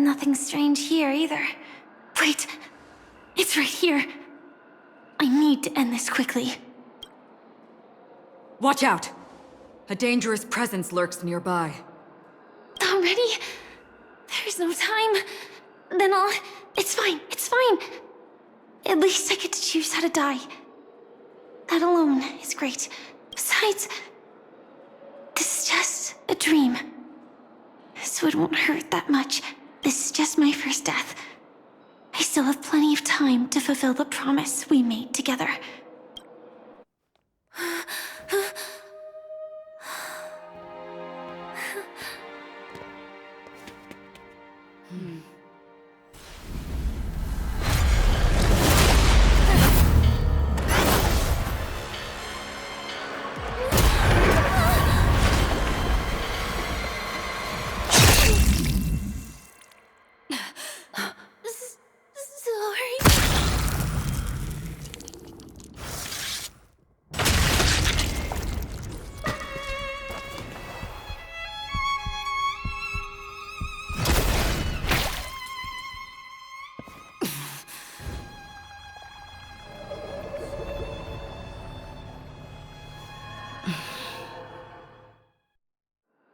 nothing strange here either. Wait, it's right here. I need to end this quickly. Watch out! A dangerous presence lurks nearby. Already? There's no time. Then it's fine, it's fine. At least I get to choose how to die. That alone is great. Besides, this is just a dream. So it won't hurt that much. This is just my first death. I still have plenty of time to fulfill the promise we made together.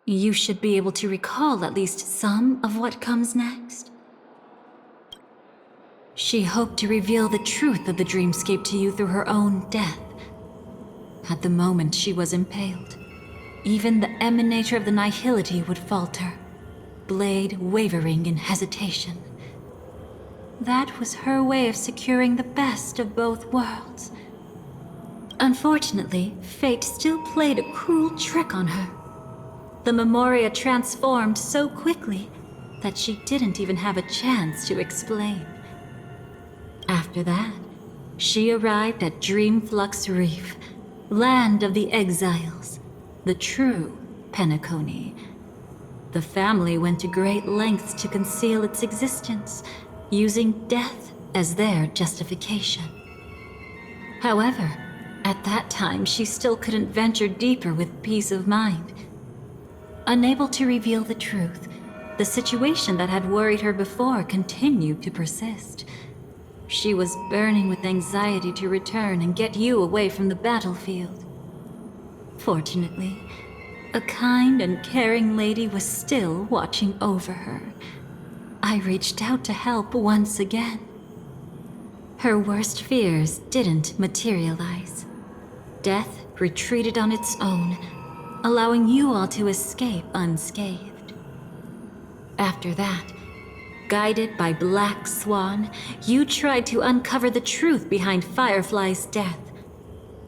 You should be able to recall at least some of what comes next. She hoped to reveal the truth of the dreamscape to you through her own death. At the moment she was impaled, even the emanator of the nihility would falter, blade wavering in hesitation. That was her way of securing the best of both worlds. Unfortunately, fate still played a cruel trick on her. The Memoria transformed so quickly that she didn't even have a chance to explain. After that, she arrived at Dreamflux Reef, land of the exiles, the true Penacony. The family went to great lengths to conceal its existence, using death as their justification. However, at that time she still couldn't venture deeper with peace of mind. Unable to reveal the truth, the situation that had worried her before continued to persist. She was burning with anxiety to return and get you away from the battlefield. Fortunately, a kind and caring lady was still watching over her. I reached out to help once again. Her worst fears didn't materialize. Death retreated on its own, allowing you all to escape unscathed. After that, guided by Black Swan, you tried to uncover the truth behind Firefly's death.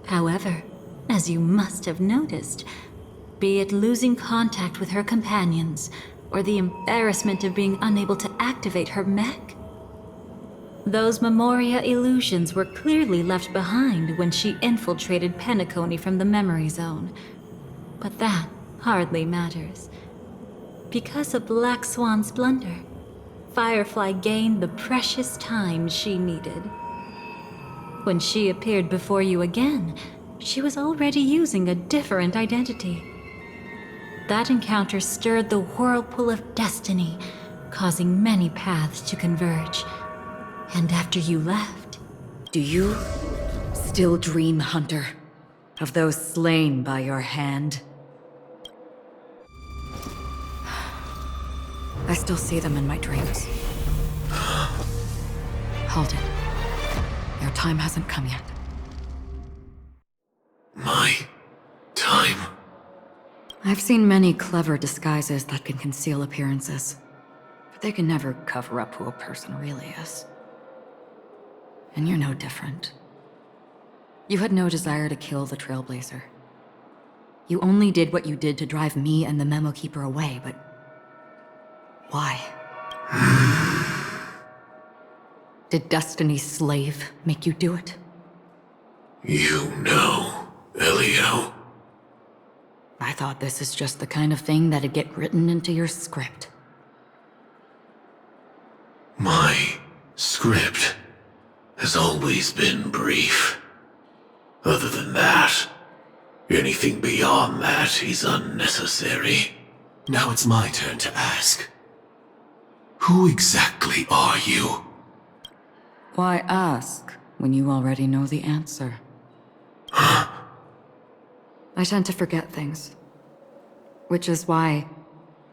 However, as you must have noticed, be it losing contact with her companions, or the embarrassment of being unable to activate her mech, those Memoria illusions were clearly left behind when she infiltrated Penacony from the memory zone. But that hardly matters. Because of Black Swan's blunder, Firefly gained the precious time she needed. When she appeared before you again, she was already using a different identity. That encounter stirred the whirlpool of destiny, causing many paths to converge. And after you left... Do you still dream, Hunter, of those slain by your hand? I still see them in my dreams. Hold it. Your time hasn't come yet. My time? I've seen many clever disguises that can conceal appearances, but they can never cover up who a person really is. And you're no different. You had no desire to kill the Trailblazer. You only did what you did to drive me and the Memo Keeper away, but... why? Did Destiny's slave make you do it? You know, Elio. I thought this is just the kind of thing that'd get written into your script. My script has always been brief. Other than that, anything beyond that is unnecessary. Now it's my turn to ask. Who exactly are you? Why ask when you already know the answer? I tend to forget things. Which is why,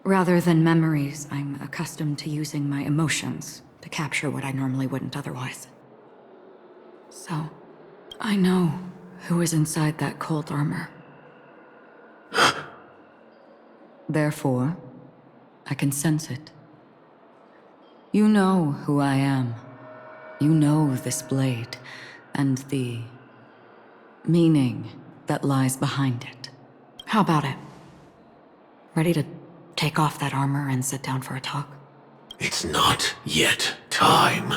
rather than memories, I'm accustomed to using my emotions to capture what I normally wouldn't otherwise. So, I know who is inside that cold armor. Therefore, I can sense it. You know who I am. You know this blade, and the meaning that lies behind it. How about it? Ready to take off that armor and sit down for a talk? It's not yet time.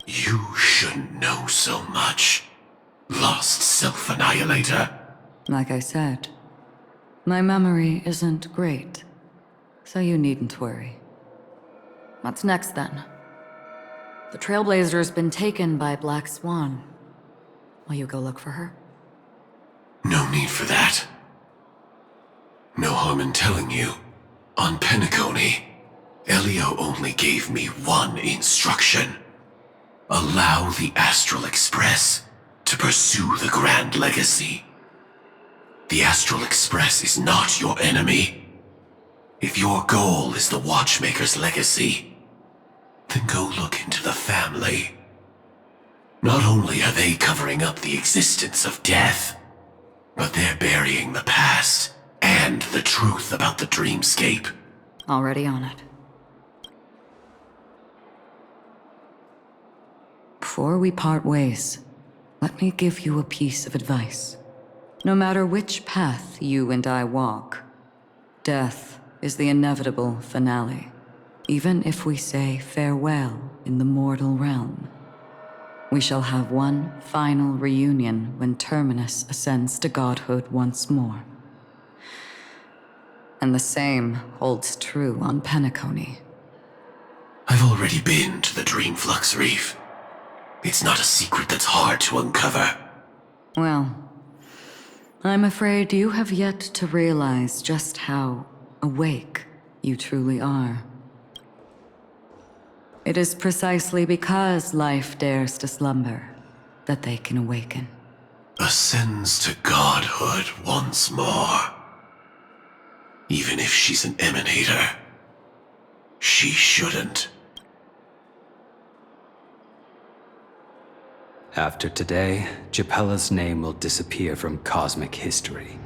You shouldn't know so much. Lost self-annihilator. Like I said, my memory isn't great, so you needn't worry. What's next then? The Trailblazer's been taken by Black Swan. Will you go look for her? No need for that. No harm in telling you. On Penacony, Elio only gave me one instruction. Allow the Astral Express to pursue the Grand Legacy. The Astral Express is not your enemy. If your goal is the Watchmaker's legacy, then go look into the family. Not only are they covering up the existence of death, but they're burying the past and the truth about the dreamscape. Already on it. Before we part ways, let me give you a piece of advice. No matter which path you and I walk, death is the inevitable finale. Even if we say farewell in the mortal realm, we shall have one final reunion when Terminus ascends to godhood once more. And the same holds true on Penacony. I've already been to the Dreamflux Reef. It's not a secret that's hard to uncover. Well, I'm afraid you have yet to realize just how awake you truly are. It is precisely because life dares to slumber that they can awaken. Ascends to godhood once more. Even if she's an emanator, she shouldn't. After today, Japella's name will disappear from cosmic history,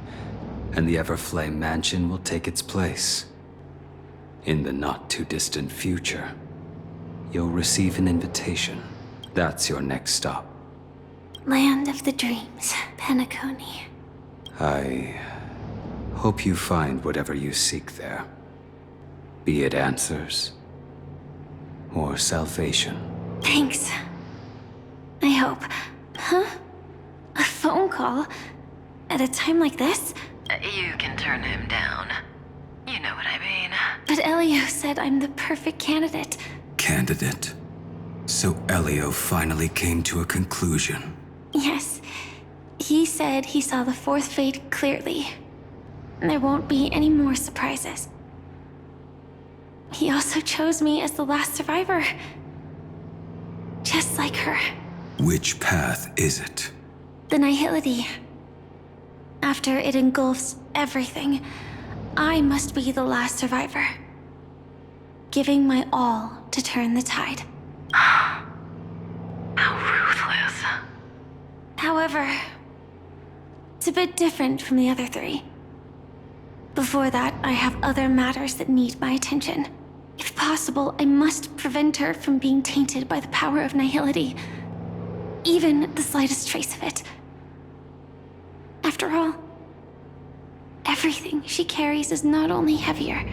and the Everflame Mansion will take its place. In the not-too-distant future, you'll receive an invitation. That's your next stop. Land of the Dreams, Penacony. I hope you find whatever you seek there. Be it answers, or salvation. Thanks. I hope. Huh? A phone call? At a time like this? You can turn him down. You know what I mean. But Elio said I'm the perfect candidate. Candidate. So Elio finally came to a conclusion. Yes. He said he saw the fourth fate clearly. There won't be any more surprises. He also chose me as the last survivor. Just like her. Which path is it? The Nihility. After it engulfs everything, I must be the last survivor. Giving my all to turn the tide. How ruthless. However, it's a bit different from the other three. Before that, I have other matters that need my attention. If possible, I must prevent her from being tainted by the power of Nihility. Even the slightest trace of it. After all, everything she carries is not only heavier,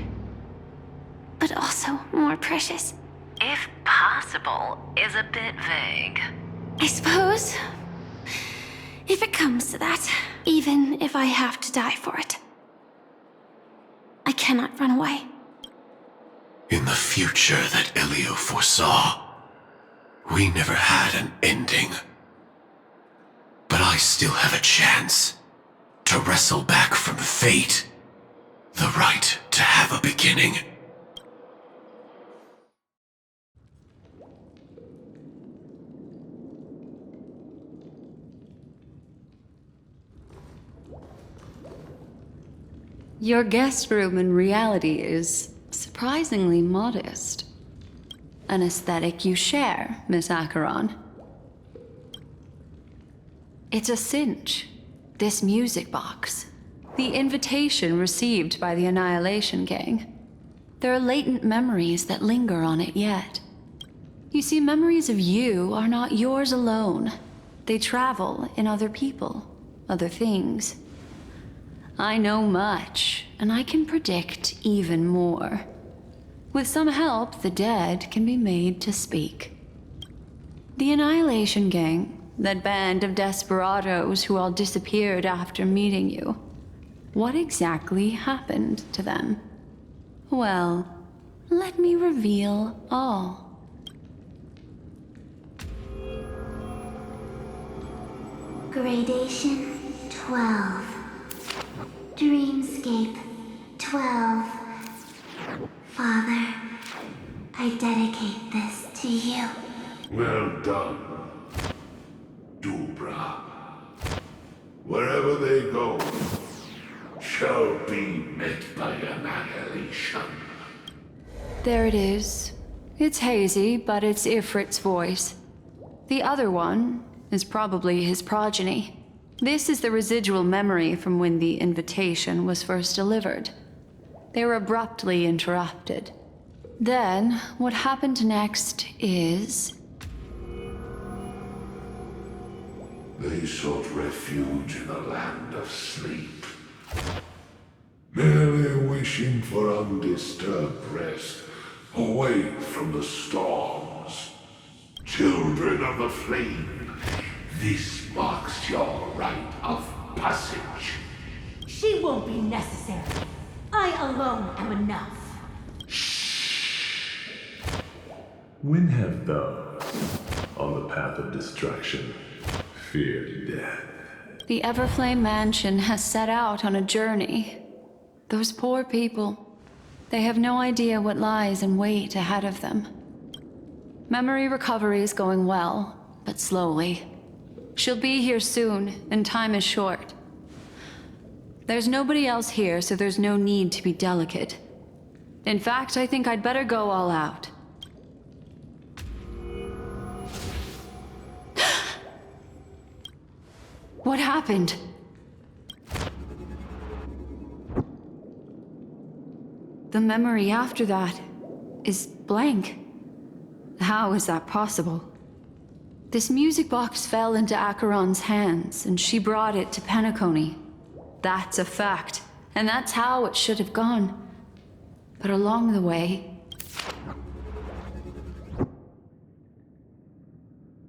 but also more precious. If possible is a bit vague. I suppose. If it comes to that, even if I have to die for it. I cannot run away. In the future that Elio foresaw, we never had an ending. But I still have a chance to wrestle back from fate the right to have a beginning. Your guest room in reality is surprisingly modest. An aesthetic you share, Miss Acheron. It's a cinch. This music box. The invitation received by the Annihilation Gang. There are latent memories that linger on it yet. You see, memories of you are not yours alone. They travel in other people, other things. I know much, and I can predict even more. With some help, the dead can be made to speak. The Annihilation Gang, that band of desperados who all disappeared after meeting you. What exactly happened to them? Well, let me reveal all. Gradation 12. Dreamscape 12. Father, I dedicate this to you. Well done, Dubra. Wherever they go, shall be met by annihilation. There it is. It's hazy, but it's Ifrit's voice. The other one is probably his progeny. This is the residual memory from when the invitation was first delivered. They were abruptly interrupted. Then, what happened next is... They sought refuge in a land of sleep, merely wishing for undisturbed rest, away from the storms. Children of the flame, this marks your rite of passage. She won't be necessary. I alone am enough. When have those on the path of destruction feared death? The Everflame Mansion has set out on a journey. Those poor people, they have no idea what lies in wait ahead of them. Memory recovery is going well, but slowly. She'll be here soon, and time is short. There's nobody else here, so there's no need to be delicate. In fact, I think I'd better go all out. What happened? The memory after that is blank. How is that possible? This music box fell into Acheron's hands, and she brought it to Penacony. That's a fact, and that's how it should have gone. But along the way...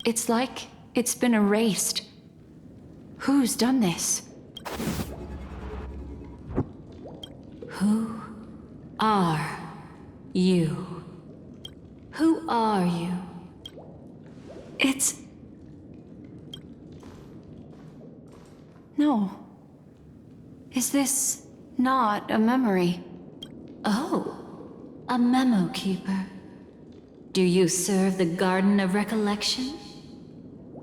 it's like it's been erased. Who's done this? Who are you? Who are you? It's... No. Is this not a memory? Oh, a memo keeper. Do you serve the Garden of Recollection?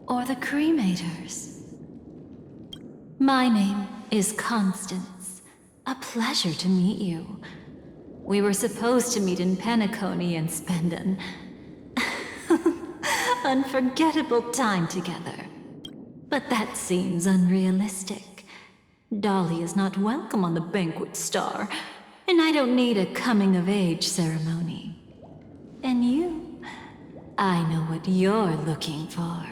Or the Cremators? My name is Constance. A pleasure to meet you. We were supposed to meet in Penacony and spend an unforgettable time together. But that seems unrealistic. Dolly is not welcome on the Banquet Star, and I don't need a coming-of-age ceremony. And you? I know what you're looking for.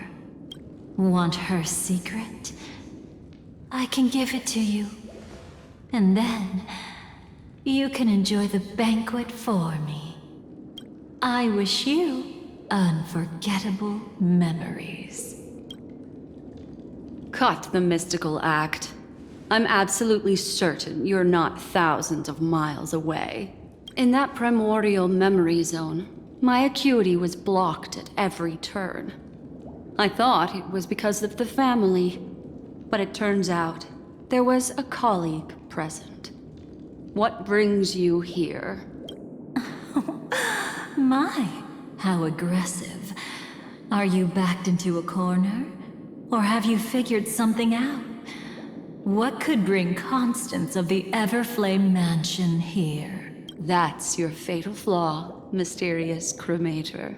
Want her secret? I can give it to you. And then, you can enjoy the banquet for me. I wish you unforgettable memories. Cut the mystical act. I'm absolutely certain you're not thousands of miles away. In that primordial memory zone, my acuity was blocked at every turn. I thought it was because of the family, but it turns out there was a colleague present. What brings you here? My, how aggressive. Are you backed into a corner? Or have you figured something out? What could bring Constance of the Everflame Mansion here? That's your fatal flaw, mysterious cremator.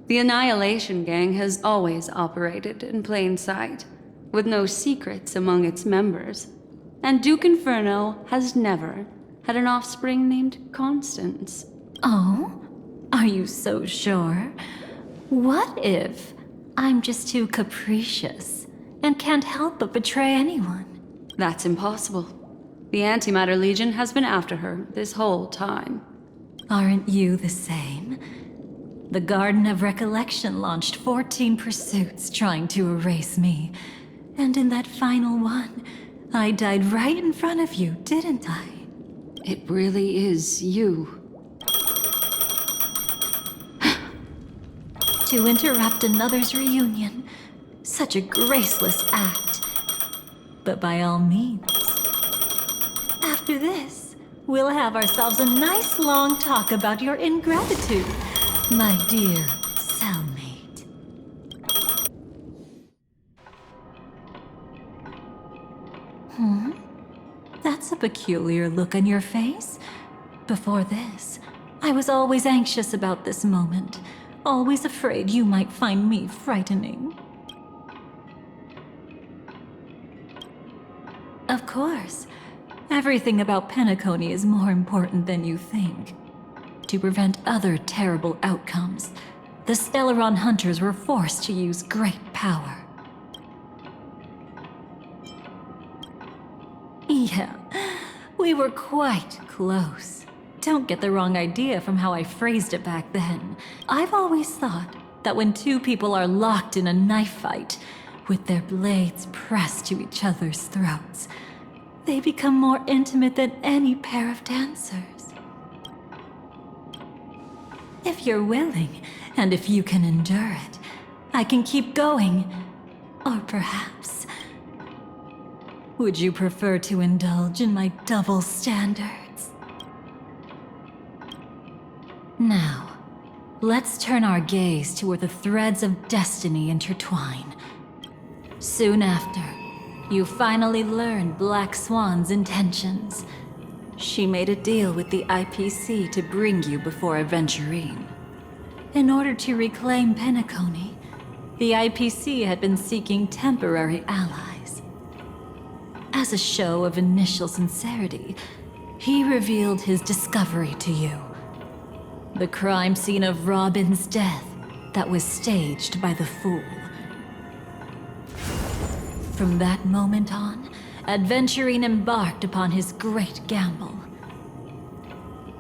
The Annihilation Gang has always operated in plain sight, with no secrets among its members. And Duke Inferno has never had an offspring named Constance. Oh? Are you so sure? What if I'm just too capricious and can't help but betray anyone? That's impossible. The Antimatter Legion has been after her this whole time. Aren't you the same? The Garden of Recollection launched 14 pursuits trying to erase me. And in that final one, I died right in front of you, didn't I? It really is you. To interrupt another's reunion. Such a graceless act. But by all means. After this, we'll have ourselves a nice long talk about your ingratitude, my dear cellmate. That's a peculiar look on your face. Before this, I was always anxious about this moment. Always afraid you might find me frightening. Of course, everything about Penacony is more important than you think. To prevent other terrible outcomes, the Stellaron hunters were forced to use great power. Yeah, we were quite close. Don't get the wrong idea from how I phrased it back then. I've always thought that when two people are locked in a knife fight, with their blades pressed to each other's throats, they become more intimate than any pair of dancers. If you're willing, and if you can endure it, I can keep going. Or perhaps... would you prefer to indulge in my double standards? Now, let's turn our gaze to where the threads of destiny intertwine. Soon after, you finally learn Black Swan's intentions. She made a deal with the IPC to bring you before Aventurine. In order to reclaim Penacony, the IPC had been seeking temporary allies. As a show of initial sincerity, he revealed his discovery to you. The crime scene of Robin's death that was staged by the Fool. From that moment on, Aventurine embarked upon his great gamble.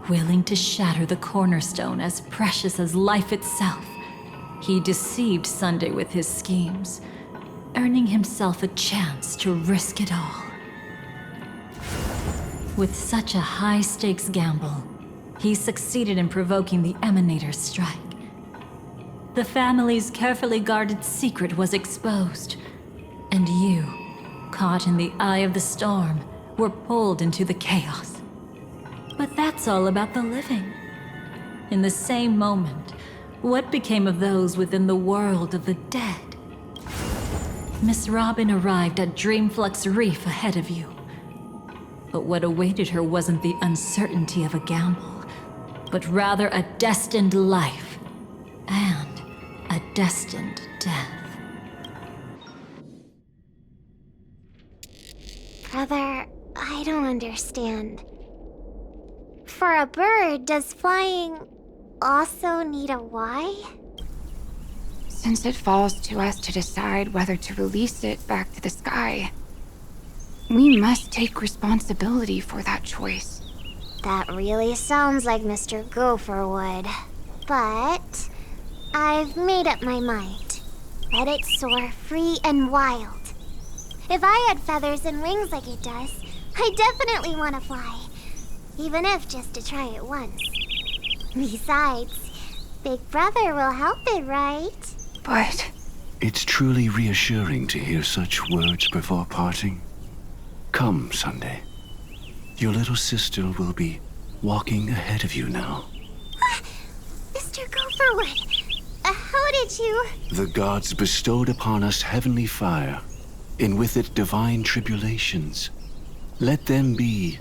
Willing to shatter the cornerstone as precious as life itself, he deceived Sunday with his schemes, earning himself a chance to risk it all. With such a high-stakes gamble, he succeeded in provoking the Emanator's strike. The family's carefully guarded secret was exposed, and you, caught in the eye of the storm, were pulled into the chaos. But that's all about the living. In the same moment, what became of those within the world of the dead? Miss Robin arrived at Dreamflux Reef ahead of you. But what awaited her wasn't the uncertainty of a gamble, but rather a destined life and a destined death. Brother, I don't understand. For a bird, does flying also need a why? Since it falls to us to decide whether to release it back to the sky, we must take responsibility for that choice. That really sounds like Mr. Gopher would. But I've made up my mind. Let it soar free and wild. If I had feathers and wings like it does, I definitely want to fly. Even if just to try it once. Besides, Big Brother will help it, right? But It's truly reassuring to hear such words before parting. Come, Sunday. Your little sister will be walking ahead of you now. Mr. Gopherwood, how did you... The gods bestowed upon us heavenly fire, and with it divine tribulations. Let them be,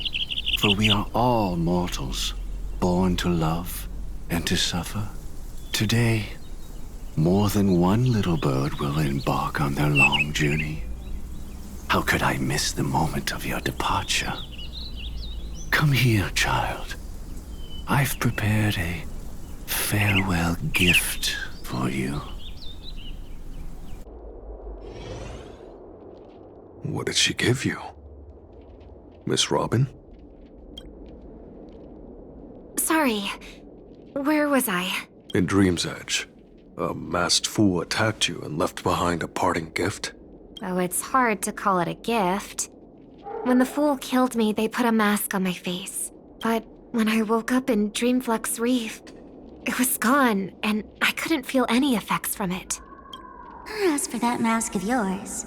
for we are all mortals, born to love and to suffer. Today, more than one little bird will embark on their long journey. How could I miss the moment of your departure? Come here, child. I've prepared a farewell gift for you. What did she give you? Miss Robin? Sorry. Where was I? In Dream's Edge, a masked fool attacked you and left behind a parting gift? Oh, it's hard to call it a gift. When the fool killed me, they put a mask on my face. But when I woke up in Dreamflux Reef, it was gone, and I couldn't feel any effects from it. As for that mask of yours,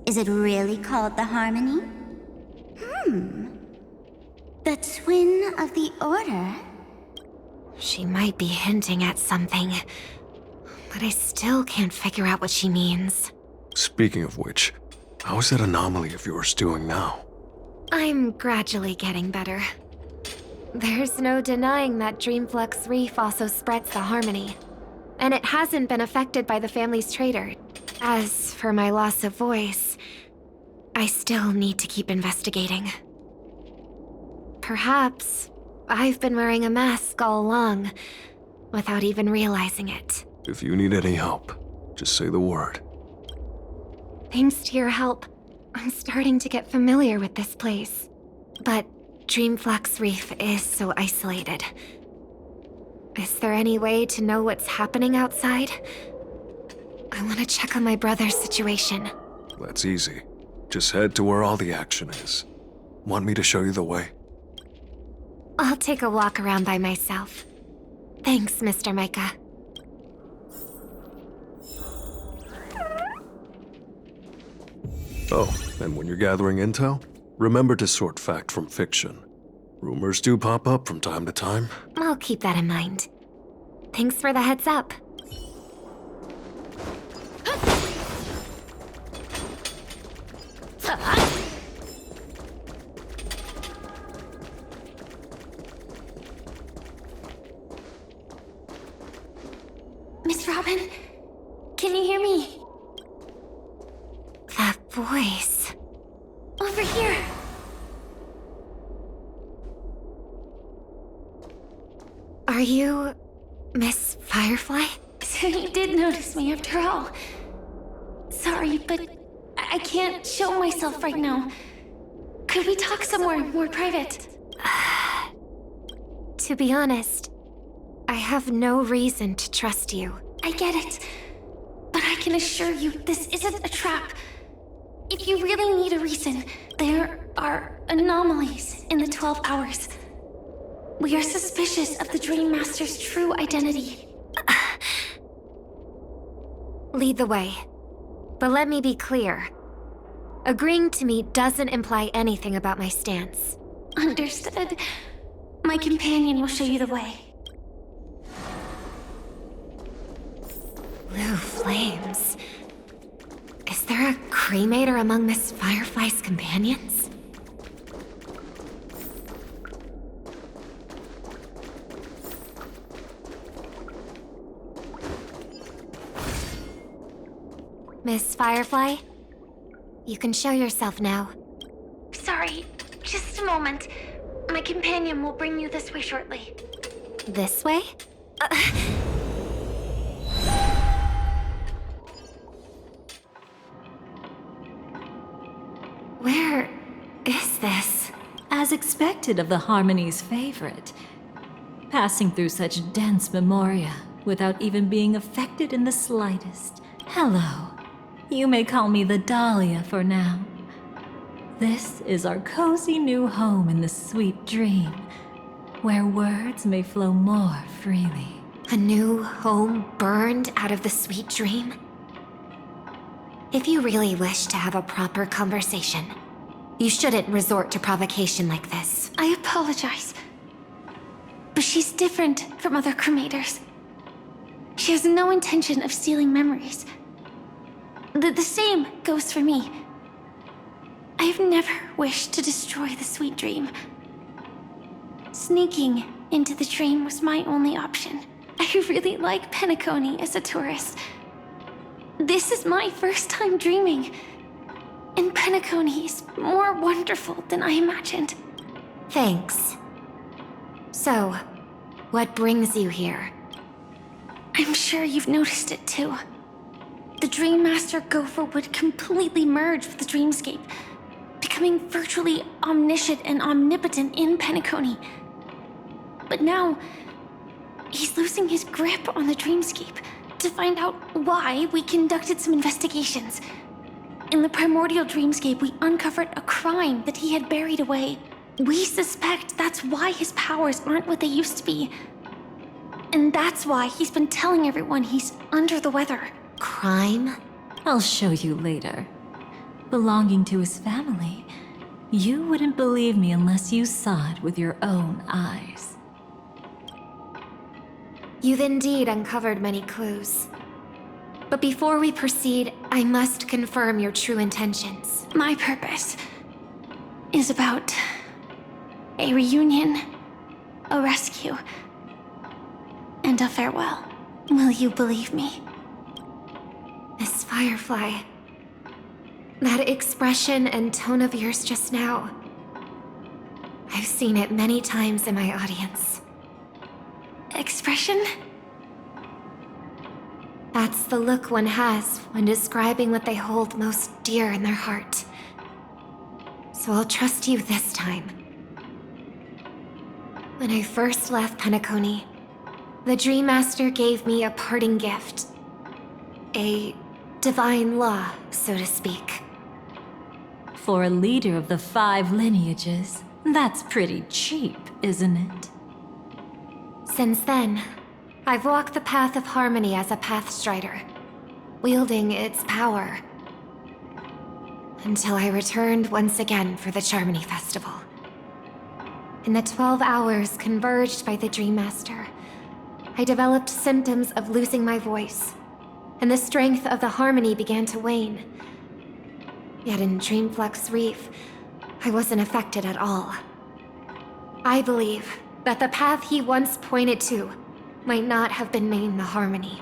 is it really called the Harmony? The Twin of the Order? She might be hinting at something, but I still can't figure out what she means. Speaking of which, how is that anomaly of yours doing now? I'm gradually getting better. There's no denying that Dreamflux Reef also spreads the Harmony, and it hasn't been affected by the family's traitor. As for my loss of voice, I still need to keep investigating. Perhaps I've been wearing a mask all along, without even realizing it. If you need any help, just say the word. Thanks to your help, I'm starting to get familiar with this place. But Dreamflux Reef is so isolated. Is there any way to know what's happening outside? I want to check on my brother's situation. That's easy. Just head to where all the action is. Want me to show you the way? I'll take a walk around by myself. Thanks, Mr. Micah. Oh, and when you're gathering intel, remember to sort fact from fiction. Rumors do pop up from time to time. I'll keep that in mind. Thanks for the heads up. Miss Robin, can you hear me? That voice. Over here. Are you Miss Firefly? So you did notice me after all. Sorry, but I can't show myself right now. Could we talk somewhere more private? To be honest, I have no reason to trust you. I get it. But I can assure you this isn't a trap. If you really need a reason, there are anomalies in the 12 hours. We are suspicious of the Dream Master's true identity. Lead the way. But let me be clear. Agreeing to me doesn't imply anything about my stance. Understood. My companion will show you the way. Blue flames. Is there a cremator among Miss Firefly's companions? Miss Firefly? You can show yourself now. Sorry, just a moment. My companion will bring you this way shortly. This way? Where is this? As expected of the Harmony's favorite. Passing through such dense memoria without even being affected in the slightest. Hello. You may call me the Dahlia for now. This is our cozy new home in the sweet dream, where words may flow more freely. A new home burned out of the sweet dream? If you really wish to have a proper conversation, you shouldn't resort to provocation like this. I apologize. But she's different from other cremators. She has no intention of stealing memories. The same goes for me. I've never wished to destroy the sweet dream. Sneaking into the dream was my only option. I really like Penacony as a tourist. This is my first time dreaming, and Penacony is more wonderful than I imagined. Thanks. So, what brings you here? I'm sure you've noticed it too. The Dream Master Gopher would completely merge with the dreamscape, becoming virtually omniscient and omnipotent in Penacony. But now, he's losing his grip on the dreamscape. To find out why, we conducted some investigations. In the primordial dreamscape, we uncovered a crime that he had buried away. We suspect that's why his powers aren't what they used to be. And that's why he's been telling everyone he's under the weather. Crime? I'll show you later. Belonging to his family, you wouldn't believe me unless you saw it with your own eyes. You've indeed uncovered many clues. But before we proceed, I must confirm your true intentions. My purpose is about a reunion, a rescue, and a farewell. Will you believe me? Miss Firefly, that expression and tone of yours just now, I've seen it many times in my audience. Expression? That's the look one has when describing what they hold most dear in their heart. So I'll trust you this time. When I first left Penacony, the Dream Master gave me a parting gift. A divine law, so to speak. For a leader of the 5 lineages, that's pretty cheap, isn't it? Since then, I've walked the path of harmony as a Pathstrider, wielding its power. Until I returned once again for the Charmony Festival. In the 12 hours converged by the Dream Master, I developed symptoms of losing my voice, and the strength of the harmony began to wane. Yet in Dreamflux Reef, I wasn't affected at all. I believe that the path he once pointed to might not have been named the Harmony.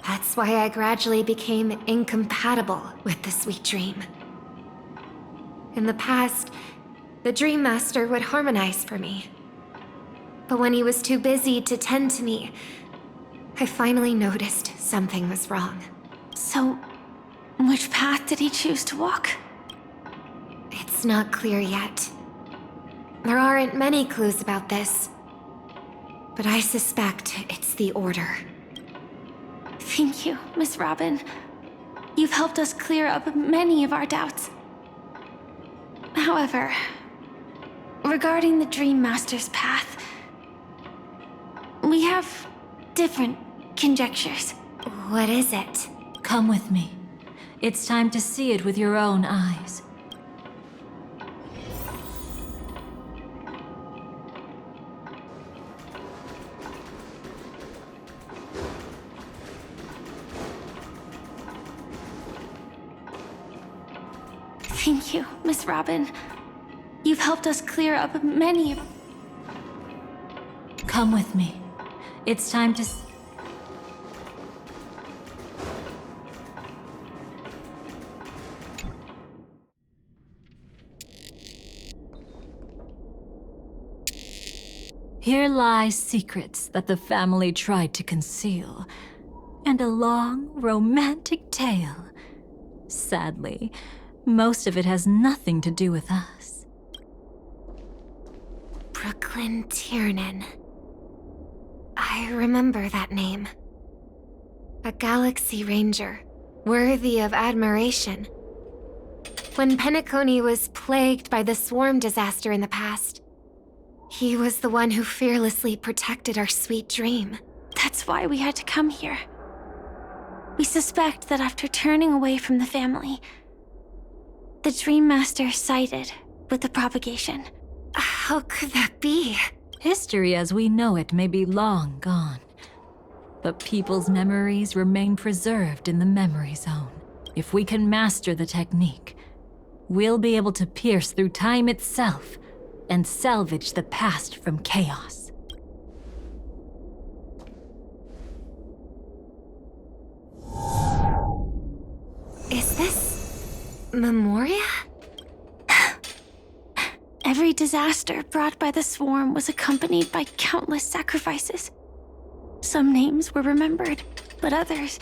That's why I gradually became incompatible with the sweet dream. In the past, the Dream Master would harmonize for me. But when he was too busy to tend to me, I finally noticed something was wrong. So, which path did he choose to walk? It's not clear yet. There aren't many clues about this, but I suspect it's the Order. Thank you, Miss Robin. You've helped us clear up many of our doubts. However, regarding the Dream Master's path, we have different conjectures. What is it? Come with me. It's time to see it with your own eyes. Thank you, Miss Robin. You've helped us clear up many of... Come with me. It's time to... Here lie secrets that the family tried to conceal, and a long, romantic tale. Sadly, most of it has nothing to do with us. Brooklyn Tiernan. I remember that name. A Galaxy Ranger, worthy of admiration. When Penacony was plagued by the swarm disaster in the past, he was the one who fearlessly protected our sweet dream. That's why we had to come here. We suspect that after turning away from the family, the Dream Master sided with the propagation. How could that be? History as we know it may be long gone, but people's memories remain preserved in the memory zone. If we can master the technique, we'll be able to pierce through time itself and salvage the past from chaos. Is this Memoria? Every disaster brought by the swarm was accompanied by countless sacrifices. Some names were remembered, but others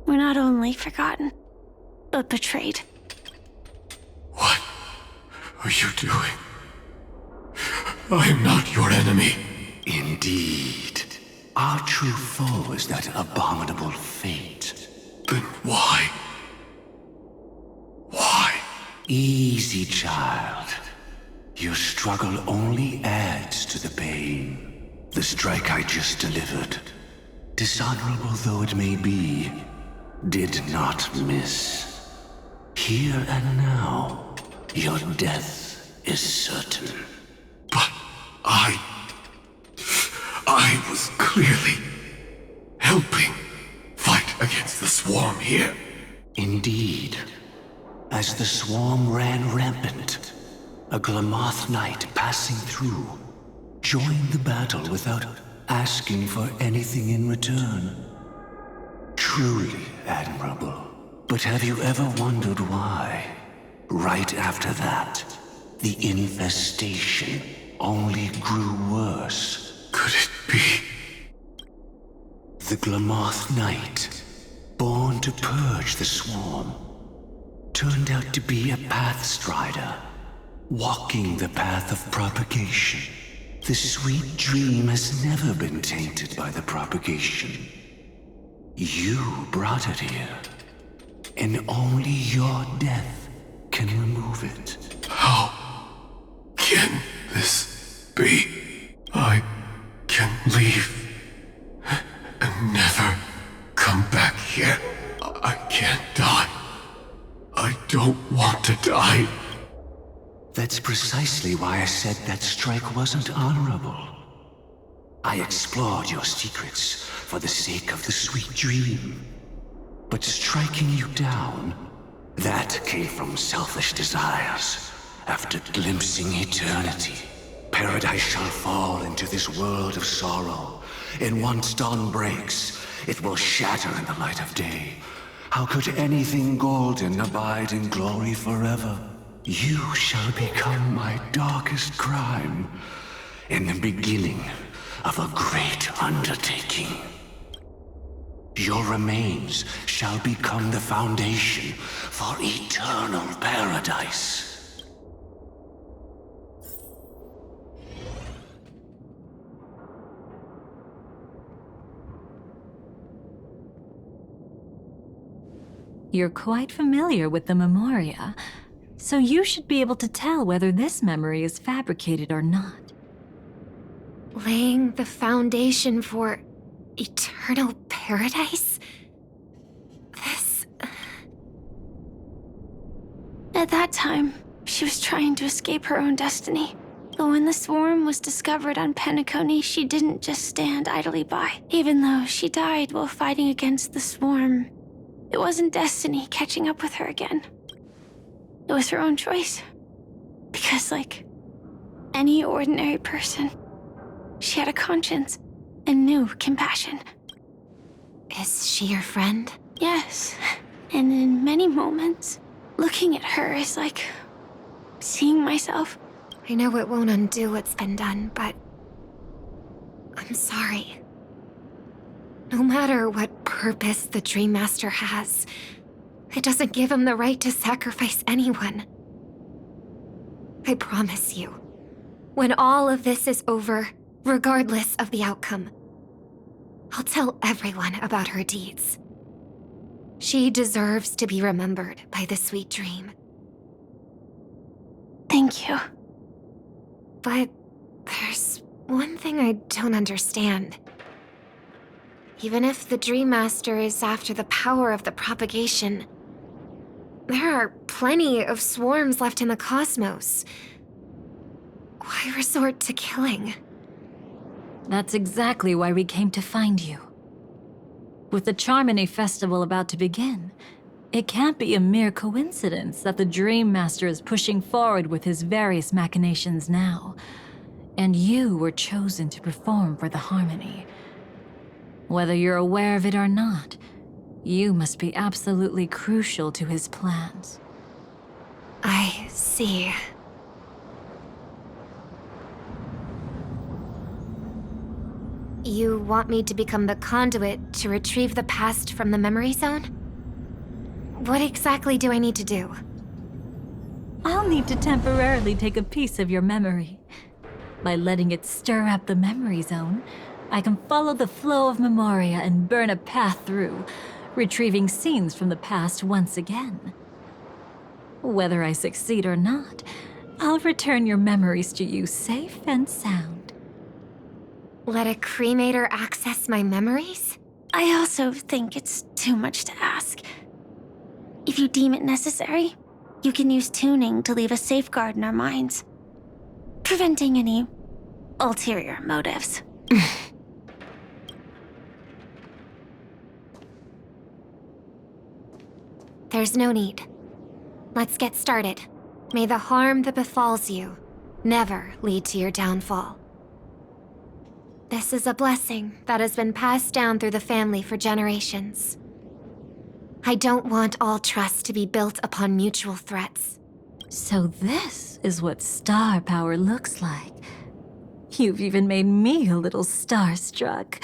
were not only forgotten, but betrayed. What are you doing? I am not your enemy. Indeed. Our true foe is that abominable fate. Then why? Why? Easy, child. Your struggle only adds to the pain. The strike I just delivered, dishonorable though it may be, did not miss. Here and now, your death is certain. But I was clearly helping fight against the swarm here. Indeed. As the swarm ran rampant, a Glamoth knight passing through joined the battle without asking for anything in return. Truly admirable. But have you ever wondered why? Right after that, the infestation only grew worse. Could it be? The Glamoth knight, born to purge the swarm, turned out to be a pathstrider, walking the path of propagation. The sweet dream has never been tainted by the propagation. You brought it here, and only your death can remove it. How can this be? I can leave and never come back here. I can't die. I don't want to die. That's precisely why I said that strike wasn't honorable. I explored your secrets for the sake of the sweet dream. But striking you down, that came from selfish desires. After glimpsing eternity, paradise shall fall into this world of sorrow. And once dawn breaks, it will shatter in the light of day. How could anything golden abide in glory forever? You shall become my darkest crime, in the beginning of a great undertaking. Your remains shall become the foundation for eternal paradise. You're quite familiar with the Memoria, so you should be able to tell whether this memory is fabricated or not. Laying the foundation for eternal paradise? This... At that time, she was trying to escape her own destiny. But when the swarm was discovered on Penacony, she didn't just stand idly by. Even though she died while fighting against the swarm, it wasn't destiny catching up with her again. It was her own choice. Because, like any ordinary person, she had a conscience and knew compassion. Is she your friend? Yes. And in many moments, looking at her is like seeing myself. I know it won't undo what's been done, but I'm sorry. No matter what purpose the Dream Master has, it doesn't give him the right to sacrifice anyone. I promise you, when all of this is over, regardless of the outcome, I'll tell everyone about her deeds. She deserves to be remembered by the sweet dream. Thank you. But there's one thing I don't understand. Even if the Dream Master is after the power of the propagation, there are plenty of swarms left in the cosmos. Why resort to killing? That's exactly why we came to find you. With the Charmony Festival about to begin, It can't be a mere coincidence that the Dream Master is pushing forward with his various machinations now, and you were chosen to perform for the Harmony. Whether you're aware of it or not, you must be absolutely crucial to his plans. I see. You want me to become the conduit to retrieve the past from the memory zone? What exactly do I need to do? I'll need to temporarily take a piece of your memory. By letting it stir up the memory zone, I can follow the flow of Memoria and burn a path through, retrieving scenes from the past once again. Whether I succeed or not, I'll return your memories to you safe and sound. Let a cremator access my memories? I also think it's too much to ask. If you deem it necessary, you can use tuning to leave a safeguard in our minds, preventing any ulterior motives. There's no need. Let's get started. May the harm that befalls you never lead to your downfall. This is a blessing that has been passed down through the family for generations. I don't want all trust to be built upon mutual threats. So this is what star power looks like. You've even made me a little starstruck.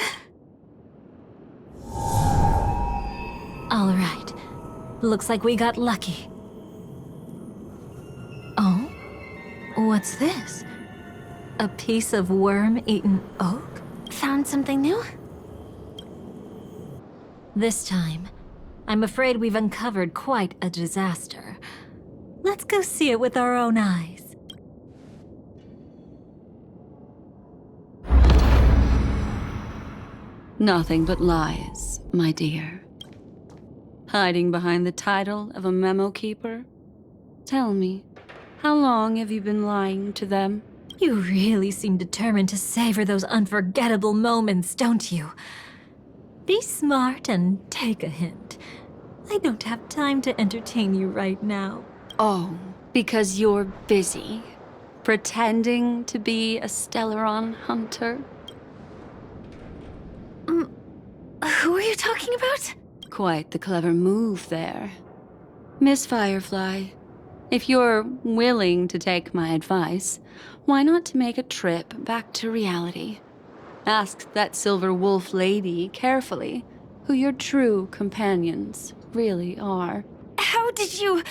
All right. Looks like we got lucky. Oh? What's this? A piece of worm-eaten oak? Found something new? This time, I'm afraid we've uncovered quite a disaster. Let's go see it with our own eyes. Nothing but lies, my dear. Hiding behind the title of a memo keeper? Tell me, how long have you been lying to them? You really seem determined to savor those unforgettable moments, don't you? Be smart and take a hint. I don't have time to entertain you right now. Oh, because you're busy, pretending to be a Stellaron hunter? Who are you talking about? Quite the clever move there. Miss Firefly, if you're willing to take my advice, why not make a trip back to reality? Ask that Silver Wolf lady carefully who your true companions really are. How did you...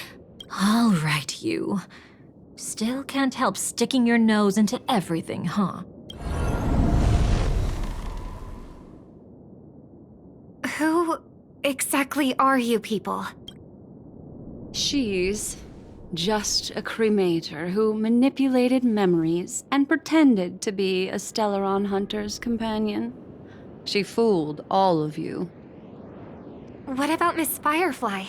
All right, you. Still can't help sticking your nose into everything, huh? Who exactly are you people? She's just a cremator who manipulated memories and pretended to be a Stellaron hunter's companion. She fooled all of you. What about Miss Firefly?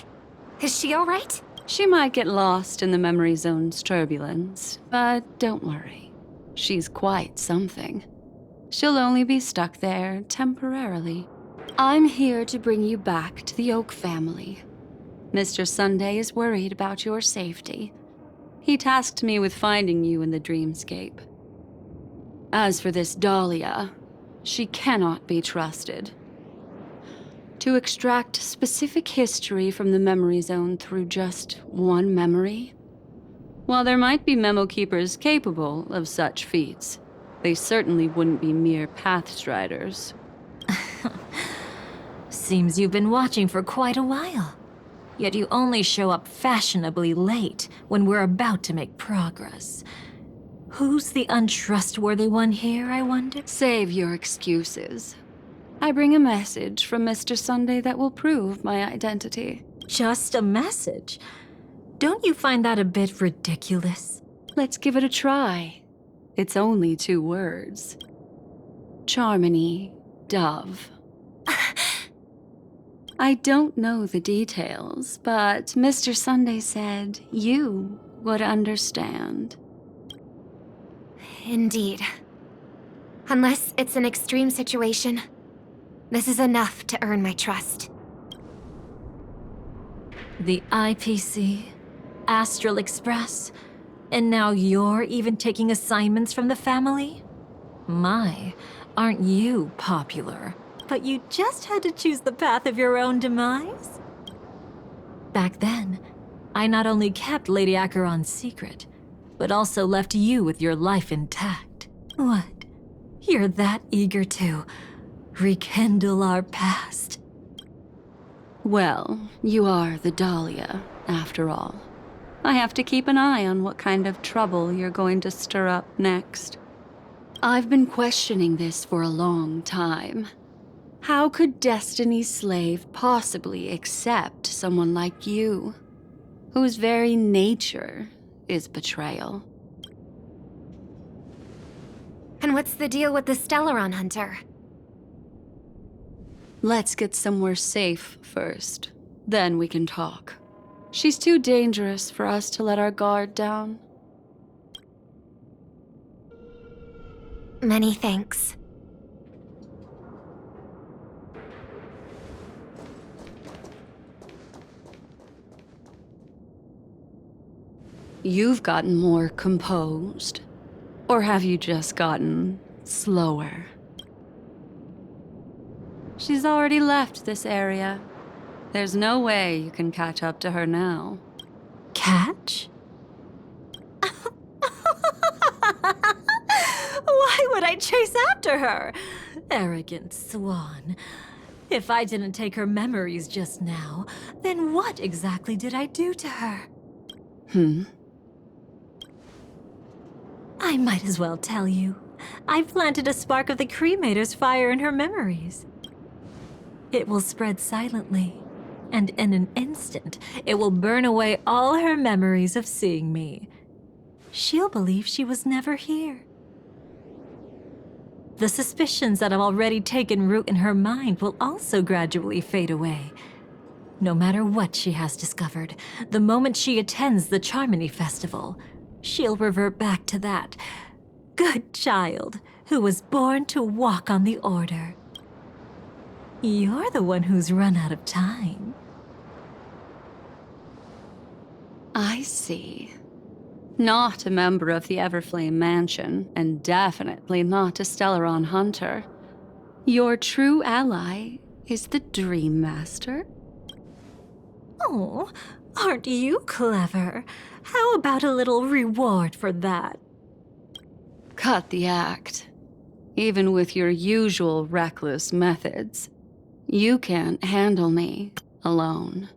Is she all right? She might get lost in the memory zone's turbulence, but don't worry. She's quite something. She'll only be stuck there temporarily. I'm here to bring you back to the Oak family. Mr. Sunday is worried about your safety. He tasked me with finding you in the dreamscape. As for this Dahlia, she cannot be trusted. To extract specific history from the memory zone through just one memory? While there might be memo keepers capable of such feats, they certainly wouldn't be mere pathstriders. Seems you've been watching for quite a while. Yet you only show up fashionably late when we're about to make progress. Who's the untrustworthy one here, I wonder? Save your excuses. I bring a message from Mr. Sunday that will prove my identity. Just a message? Don't you find that a bit ridiculous? Let's give it a try. It's only 2 words. Charmony, Dove. I don't know the details, but Mr. Sunday said you would understand. Indeed. Unless it's an extreme situation, this is enough to earn my trust. The IPC, Astral Express, and now you're even taking assignments from the family? My, aren't you popular? But you just had to choose the path of your own demise? Back then, I not only kept Lady Acheron's secret, but also left you with your life intact. What? You're that eager to rekindle our past? Well, you are the Dahlia, after all. I have to keep an eye on what kind of trouble you're going to stir up next. I've been questioning this for a long time. How could Destiny's slave possibly accept someone like you, whose very nature is betrayal? And what's the deal with the Stellaron Hunter? Let's get somewhere safe first. Then we can talk. She's too dangerous for us to let our guard down. Many thanks. You've gotten more composed. Or have you just gotten slower? She's already left this area. There's no way you can catch up to her now. Catch? Why would I chase after her? Arrogant swan. If I didn't take her memories just now, then what exactly did I do to her? I might as well tell you. I planted a spark of the cremator's fire in her memories. It will spread silently, and in an instant, it will burn away all her memories of seeing me. She'll believe she was never here. The suspicions that have already taken root in her mind will also gradually fade away. No matter what she has discovered, the moment she attends the Charmony Festival, she'll revert back to that good child who was born to walk on the Order. You're the one who's run out of time. I see. Not a member of the Everflame Mansion, and definitely not a Stellaron Hunter. Your true ally is the Dream Master? Oh, aren't you clever? How about a little reward for that? Cut the act. Even with your usual reckless methods, you can't handle me alone.